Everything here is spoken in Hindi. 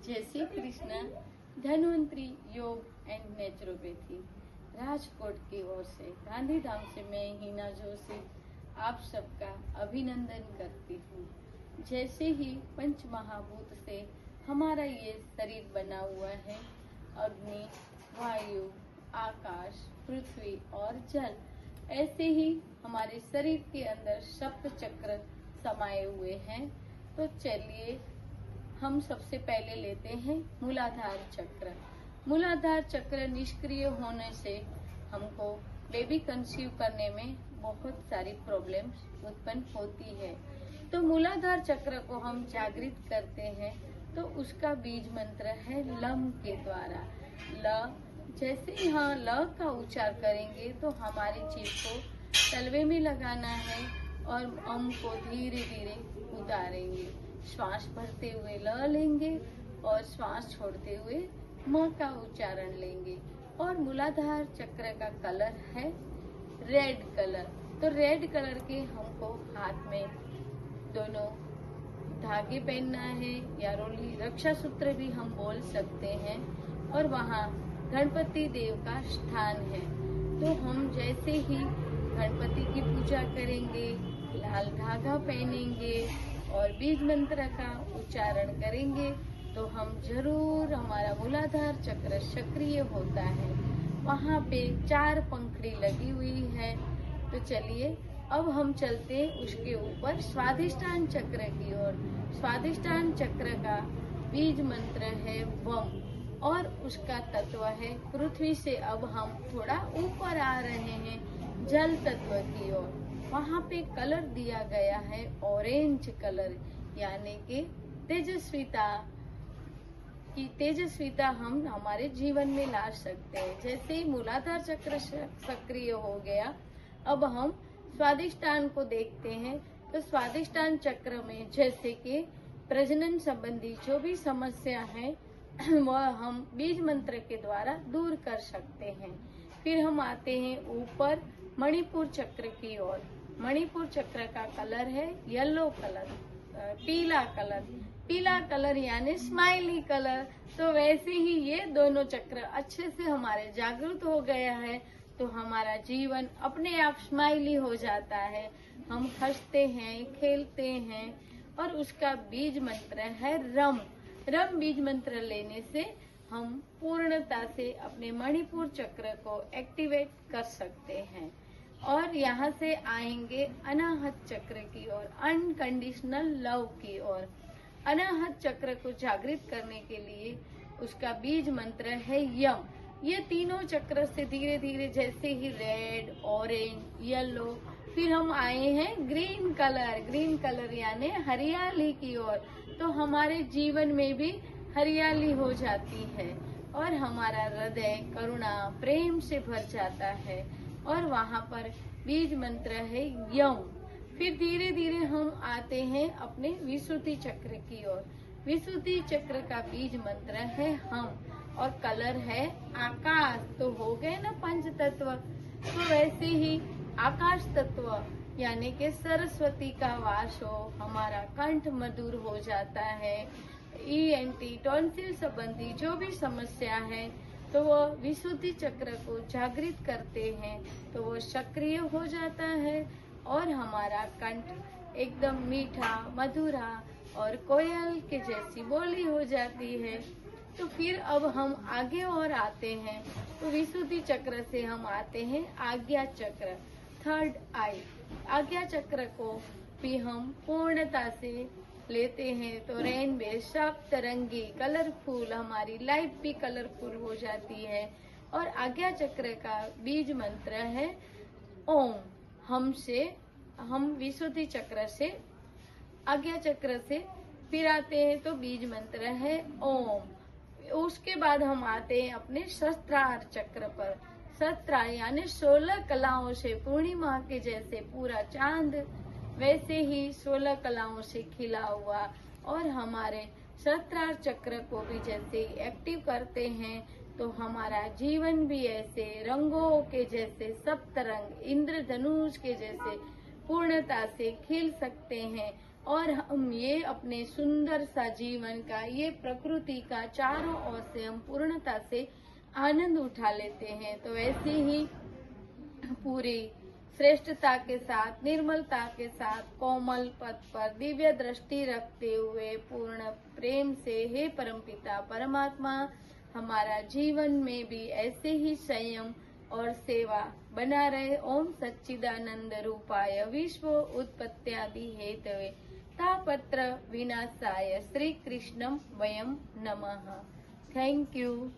जय श्री कृष्णा। धन्वंतरी योग एंड नेचुरोपैथी राजकोट की ओर से गांधीधाम से मैं हिना जोशी आप सबका अभिनंदन करती हूँ। जैसे ही पंच महाभूत से हमारा ये शरीर बना हुआ है, अग्नि, वायु, आकाश, पृथ्वी और जल, ऐसे ही हमारे शरीर के अंदर सप्त चक्र समाये हुए हैं। तो चलिए हम सबसे पहले लेते हैं मूलाधार चक्र। मूलाधार चक्र निष्क्रिय होने से हमको बेबी कंसीव करने में बहुत सारी प्रॉब्लम्स उत्पन्न होती है। तो मूलाधार चक्र को हम जागृत करते हैं तो उसका बीज मंत्र है लम के द्वारा। ल, जैसे यहाँ ल का उच्चार करेंगे तो हमारी जीभ को तलवे में लगाना है और अम को धीरे धीरे उतारेंगे। श्वास भरते हुए ल लेंगे और श्वास छोड़ते हुए म का उच्चारण लेंगे। और मूलाधार चक्र का कलर है रेड कलर। तो रेड कलर के हमको हाथ में दोनों धागे पहनना है या रोली, रक्षा सूत्र भी हम बोल सकते हैं। और वहाँ गणपति देव का स्थान है। तो हम जैसे ही गणपति की पूजा करेंगे, लाल धागा पहनेंगे और बीज मंत्र का उच्चारण करेंगे तो हम जरूर, हमारा मूलाधार चक्र सक्रिय होता है। वहाँ पे 4 पंखड़ी लगी हुई है। तो चलिए अब हम चलते हैं उसके ऊपर स्वादिष्टान चक्र की ओर। स्वादिष्टान चक्र का बीज मंत्र है वम और उसका तत्व है पृथ्वी से। अब हम थोड़ा ऊपर आ रहे हैं जल तत्व की ओर। वहाँ पे कलर दिया गया है ऑरेंज कलर, यानी कि तेजस्विता की तेजस्विता हम हमारे जीवन में ला सकते हैं। जैसे ही मूलाधार चक्र सक्रिय हो गया, अब हम स्वादिष्टान को देखते हैं। तो स्वादिष्टान चक्र में जैसे कि प्रजनन संबंधी जो भी समस्या है वह हम बीज मंत्र के द्वारा दूर कर सकते हैं। फिर हम आते हैं ऊपर मणिपुर चक्र की ओर। मणिपुर चक्र का कलर है येलो कलर, पीला कलर। पीला कलर यानी स्माइली कलर। तो वैसे ही ये दोनों चक्र अच्छे से हमारे जागृत हो गया है तो हमारा जीवन अपने आप स्माइली हो जाता है। हम हंसते हैं, खेलते हैं। और उसका बीज मंत्र है रम। रम बीज मंत्र लेने से हम पूर्णता से अपने मणिपुर चक्र को एक्टिवेट कर सकते हैं। और यहाँ से आएंगे अनाहत चक्र की ओर, अनकंडीशनल लव की ओर। अनाहत चक्र को जागृत करने के लिए उसका बीज मंत्र है यम। ये तीनों चक्र से धीरे धीरे जैसे ही रेड, ऑरेंज, येलो, फिर हम आए हैं ग्रीन कलर। ग्रीन कलर यानी हरियाली की ओर। तो हमारे जीवन में भी हरियाली हो जाती है और हमारा हृदय करुणा, प्रेम से भर जाता है। और वहाँ पर बीज मंत्र है यम। फिर धीरे धीरे हम आते हैं अपने विसुद्धि चक्र की ओर। विसुद्धि चक्र का बीज मंत्र है हम और कलर है आकाश। तो हो गए ना पंच तत्व। तो वैसे ही आकाश तत्व यानी कि सरस्वती का वास हो, हमारा कंठ मधुर हो जाता है। ENT टॉन्सिल संबंधी जो भी समस्या है तो वो विसुद्धि चक्र को जागृत करते हैं तो वो सक्रिय हो जाता है और हमारा कंठ एकदम मीठा, मधुरा और कोयल के जैसी बोली हो जाती है। तो फिर अब हम आगे और आते हैं। तो विसुद्धि चक्र से हम आते हैं आज्ञा चक्र, थर्ड आई। आज्ञा चक्र को भी हम पूर्णता से लेते हैं तो रेनबो, सप्तरंगी, कलरफुल, हमारी लाइफ भी कलरफुल हो जाती है। और आज्ञा चक्र का बीज मंत्र है ओम। हम विसुद्धि चक्र से आज्ञा चक्र से फिर आते हैं तो बीज मंत्र है ओम। उसके बाद हम आते हैं अपने सहस्त्रार चक्र पर। सहस्त्रार यानी 16 कलाओं से, पूर्णिमा के जैसे पूरा चांद वैसे ही 16 कलाओं से खिला हुआ। और हमारे सहस्त्रार चक्र को भी जैसे एक्टिव करते हैं तो हमारा जीवन भी ऐसे रंगों के जैसे, सप्तरंग, इंद्रधनुष के जैसे पूर्णता से खिल सकते हैं। और हम ये अपने सुंदर सा जीवन का, ये प्रकृति का चारों ओर से हम पूर्णता से आनंद उठा लेते हैं। तो ऐसे ही पूरी श्रेष्ठता के साथ, निर्मलता के साथ, कोमल पद पर दिव्य दृष्टि रखते हुए पूर्ण प्रेम से, हे परमपिता परमात्मा, हमारा जीवन में भी ऐसे ही संयम और सेवा बना रहे। ओम सच्चिदानंद रूपाय विश्व उत्पत्त्यादि हेतवे तापत्र विनाशाय श्री कृष्णम वयम नमः। Thank you.